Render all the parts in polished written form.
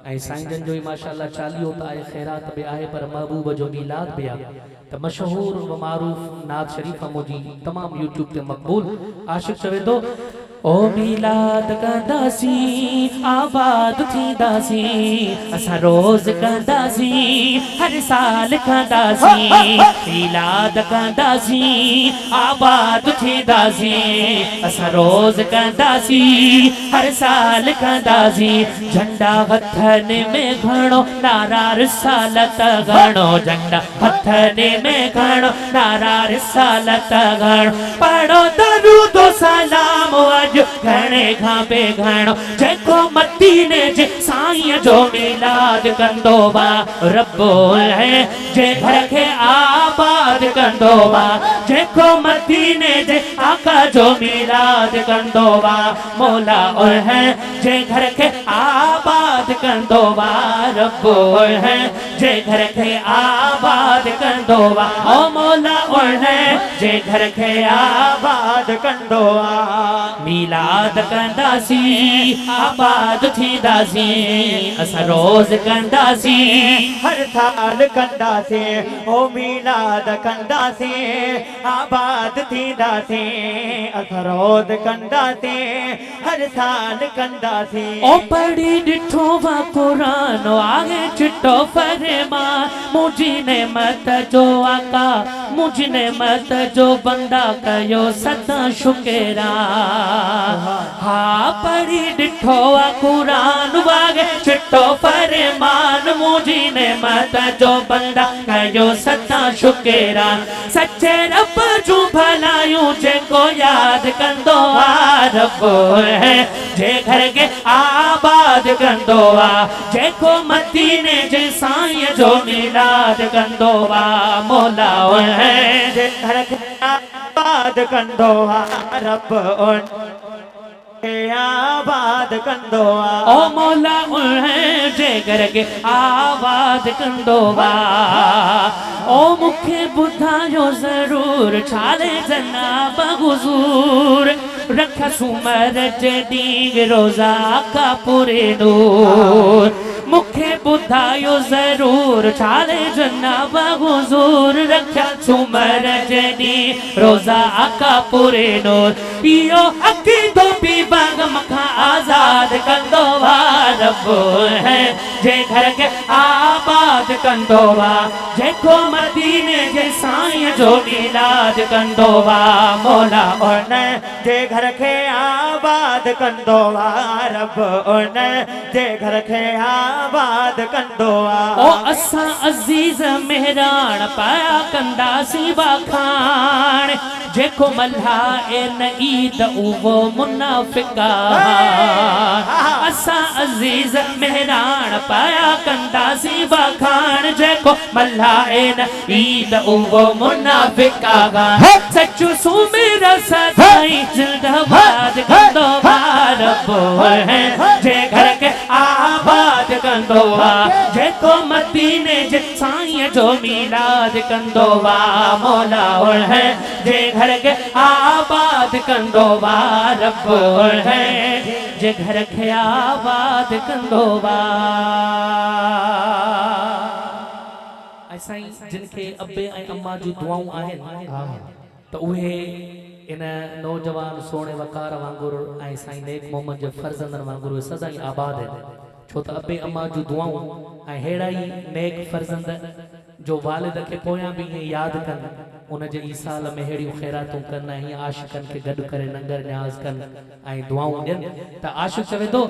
ऐं साईं जन जो ही माशाअल्लाह चालियो त आहे, ख़ैरात बि आहे, पर महबूब जो मीलाद बि आहे। त मशहूर व मारूफ नात शरीफ़ मुंहिंजी तमाम यूट्यूब ते मक़बूल। आशिक़ चवे थो ओ मीलाद कंदासी आबाद थींदासी, असां रोज़ कंदासी हर साल कंदासी, मीलाद कंदासी आबाद थींदासी, असां रोज़ कंदासी हर साल कंदासी। झंडा हथन में घणो नारा रिसालत घणो, झंडा हथन में घणो नारा रिसालत घणो, पढ़ो दरूद सलाम घणे खां बे घणो, जेको मदीने जे साईं जो मीलाद कंदो बा रब्बो है, जे घर खे आबाद कंदो बा, जेको मदीने जे आका जो मीलाद कंदो बा मौला है, जे घर खे आबाद कंदो बा रब्बो है, जे घर खे आबाद कंदो बा ओ मौला है, जे घर खे आबाद कंदो बा। मीलाद कंदासी आबाद थींदासी, असां रोज़ कंदासी हर साल कंदासी, ओ मीलाद कंदासी आबाद थींदासी, असां रोज़ कंदासी हर साल कंदासी। ओ पढ़ी ॾिठो वा क़ुरान आहे चिट्टो फरमान, मुंहिंजी नेमत जो आका मुंहिंजी नेमत जो बंदा कयो सदा शुक्रा। हाँ पढ़ी ॾिठो आहे क़ुरान वागे चिट्टो फरमान, मुंहिंजी नेमत जो बंदा कयो सदा शुक्रा। सच्चे रब जूं भलायूं जेको यादि कंदो आहे रब्बो है, जे घर के आबाद कंदो आहे, जेको मदीने जे साईं जो मीलाद कंदो आहे मौला है, जे घर के आबाद कंदो आहे रब्बो आबाद कंदो आ ओ मौला है, जे घर के आबाद कंदो बा। ओ मुखे बुधायो जरूर छाले जनाब हुजूर, रख सुमर जे ॾींहुं रोज़ा का पूरे नूर, मुखे बुधायो जरूर छाले जनाब हुजूर, रख सुमर जे ॾींहुं रोज़ा का पूरे नूर। इहो अक़ीदो बि बाग मखा आजाद कंदो बा रब्बो है, जे घर के आबाद कंदो बा, जेको मदीने जे साईं जो मीलाद कंदो बा मौला उन, जे घर के आबाद कंदो बा रब्बो उन, जे घर के आबाद कंदो आ। ओ असां अज़ीज़ मेहरान पाया कंदासी बाखान, जेको मल्हाए न ईद उहो मुनाफ़िका। असां अज़ीज़ मेहरान पाया कंदासी बाखान, जेको मल्हाए न ईद उहो मुनाफ़िका। सचो सुमिर सदाई जिंदाबाद कंदो बा रब्बो है, जे घर के आबाद कंदो बा, जेको मदीने जे साईं जो मीलाद कंदो बा मौला है, जे घर के आबाद कंदो बा रब्बो है, जे घर के आबाद कंदो बा। साईं जिनके अब्बे ऐं अम्मा जूं दुआऊं आहिनि त उहे इन नौजवान सोणे वकार वांगुरु ऐं साईं नेक मोहम्मद जे फर्ज़ंदनि वांगुरु सदाई आबाद आहिनि, छो त अब्बे अम्मा जूं दुआऊं ऐं अहिड़ा ई नेक फर्ज़ंद जो वालिद खे पोयां बि ईअं यादि कनि, उन जे ईसाल में अहिड़ियूं ख़ैरातूं कनि ऐं आशिक़नि खे गॾु करे नंगर न्याज़ कनि ऐं दुआऊं ॾियनि। त आशिक़ चवे थो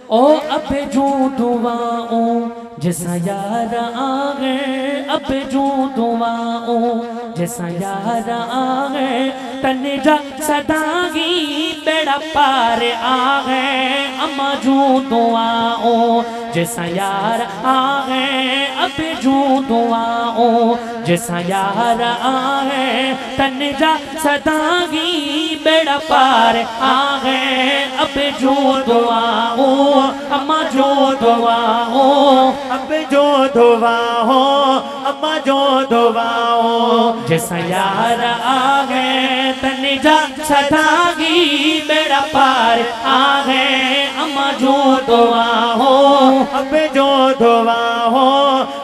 ओ अब्बे जूं दुआऊं जिसां यार आगे, अब्बे जूं दुआऊं जिसां यार आगे, तने जा सदागी बेड़ा पार आगे। अम्मा जूं दुआऊं जिसां यार आगे, अब्बे जूं दुआऊं जिसां यार आगे, तने जा सदागी बेड़ा पार आगे। अब्बे जूं दुआऊं अम्मा जूं दुआऊं, अब्बे जो दुआऊं अम्मा जो दुआऊं, जिसां यार आगे, तने जा सदागी बेड़ा पार आगे। अम्मा जूं दुआऊं अब जो धोवा हो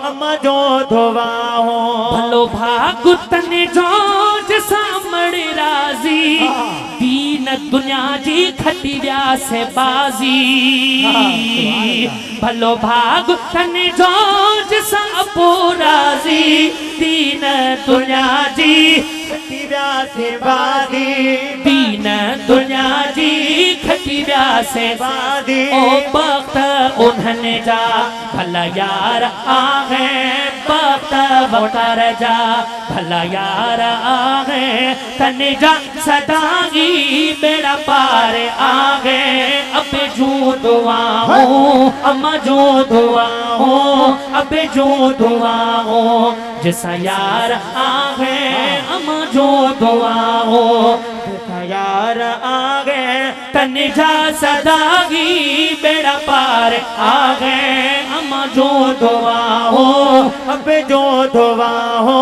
अम्मा जो धोवा हो भलो भाग तने जो सामने राजी दीन दुनिया जी खटी व्या से बाजी भलो भाग तने जो सापो राजी दीन दुनिया जी खटी व्या से बाजी दीन दुनिया जी खटी व्या से बाजी ओ वक्त उन्हने जा भला यार आ गए वक्त वकर जा भला यार आ गए तने जा सदागी बेड़ा पार आ गए अब जो दुआ हो अम्मा जो दुआ हो अब जो दुआ हो जैसा यार आ गए अम्मा जो दुआ हो यार आ गए तने जा सदागी बेड़ा पार आ गए अम्मा जो दुआ हो अब जो धोवा हो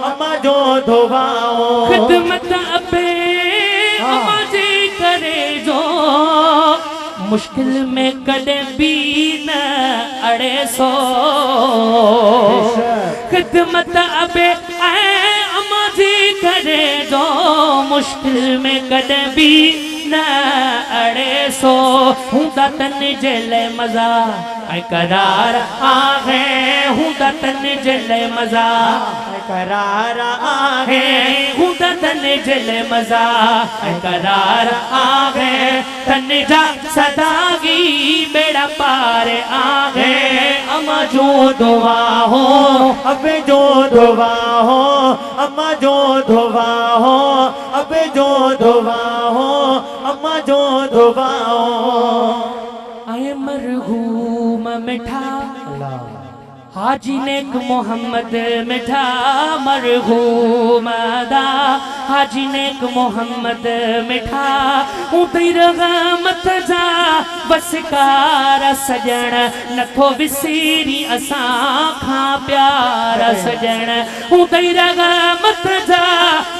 अम्मा जो धोवा हो खिदमत अबे अम्मा जी करे जो मुश्किल में कदे भी न अड़े सो खिदमत अबे अम्मा जी करे जो मुश्किल में कदे भी न अड़े सो हूंदा तन जेले मजा ऐ करार आ गए हूंदा तन जेले मजा करार आ है हूंदा तन जेले मजा ऐ करार आ गए तन जा सदागी बेड़ा पार आ गए अम्मा जो दुआ हो अब जो धोवा हो अम्मा जो धोवा हो अब जो धोवा हो अम्मा जो धोवा हो आए मरहूम मिठा हाजी नेक मोहम्मद मिठा मरहूम दा हाजी नेक मोहम्मद मिठा उतर गमत जा बसकार सजण नथो विसीरी असां खां प्यार सजण उतर गमत जा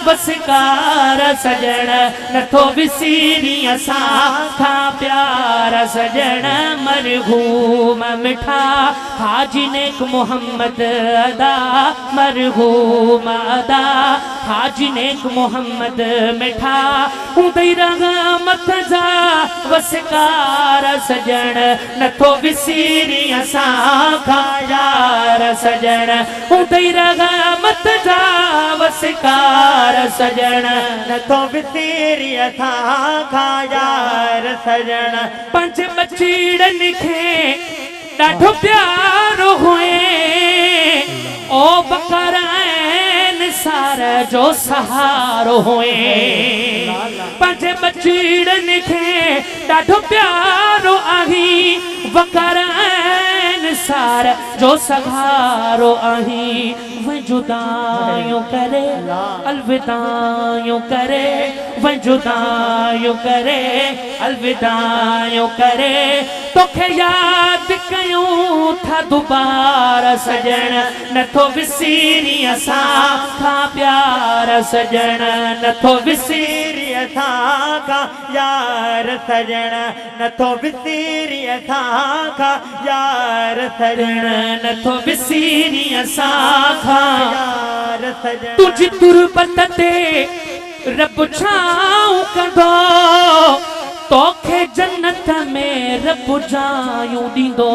बसकार सजण नथो विसीरी असां खां प्यार सजण मरहूम मिठा हाजी नेक मोहम्मद अदा मरहूम अदा हाजी नेक मोहम्मद मिठा उदैरा मत जा वसकार सजण नथो विसीरी असां खां यार सजण उदैरा मत जा वसकार सजण नथो विसीरी असां खां यार सजण पंज बचीड़न खे ॾाढो प्यारो हुए ओ बकर सार जो सहारो हुए पंज बचीड़न खे ॾाढो प्यारो आही बकर सार जो सहारो आही वह जुदायूं करे अलविदायूं करे वह जुदायूं करे अलविदायूं करे तोखे याद कयूं था दोबारा सजण नथो विसीरी असां खां प्यार सजण नथो विसीरी असां खां यार सजण नथो विसीरी असां खां यार सजण नथो विसीरी असां खां यार सजण तुझी तुरबत ते रब छाऊं कंदो तोखे जन्नत में रब जायूं ॾींदो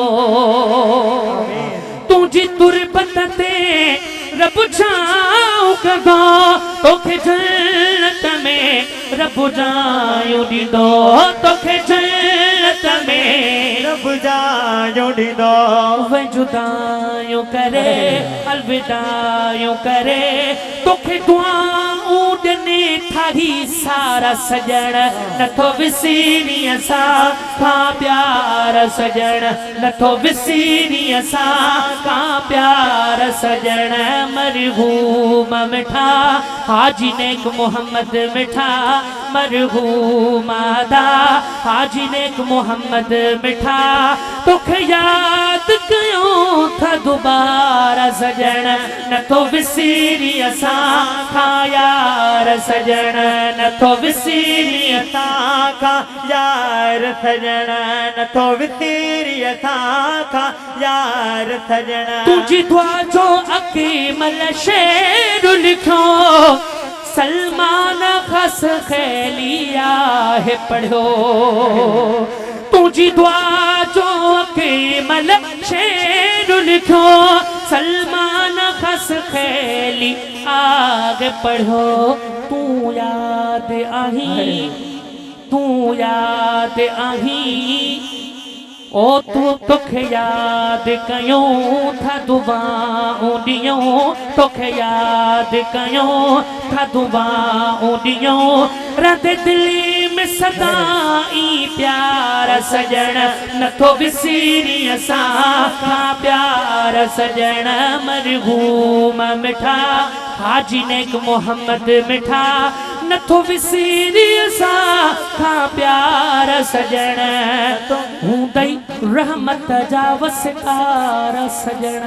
तुझी तुरबत ते रब छाऊं कंदो तोखे जन्नत में रब जायूं ॾींदो तोखे जन्नत में रब जायूं ॾींदो वह जुदायूं करे अलविदायूं करे तोखे दुआऊं ॾिने ठाही सारा सजण नथो विसीरी असां खां प्यार सजण नथो विसीरी असां खां प्यार सजण मरहूम मिठा हाजी नेक मोहम्मद मिठा मरहूम दा हाजी नेक मोहम्मद मिठा तोखे याद कयूं था दोबारा सजण नथो विसीरी असां खां यार सजण नथो विसीरी असां खां यार सजण नथो विसीरी असां खां यार सजण तुझी दुआ जो अकीमल शेर लिखो सलमान खस खैलिया है पढ़ो तुझी दुआ जो अकीमल शेर लिखो सलमान खस खैली आगे पढ़ो तू याद आही ओ तू तोखे याद कयूं था दुआऊं ॾियूं तोखे याद कयूं था दुआऊं ॾियूं रद दिली में सदा ई प्यार सजण नथो विसीरी असां खां प्यार सजण मरहूम मिठा हाजी नेक मोहम्मद मिठा नथो विसीरी असां खां प्यार सजण हूंदई रहमत जा वसकार सजण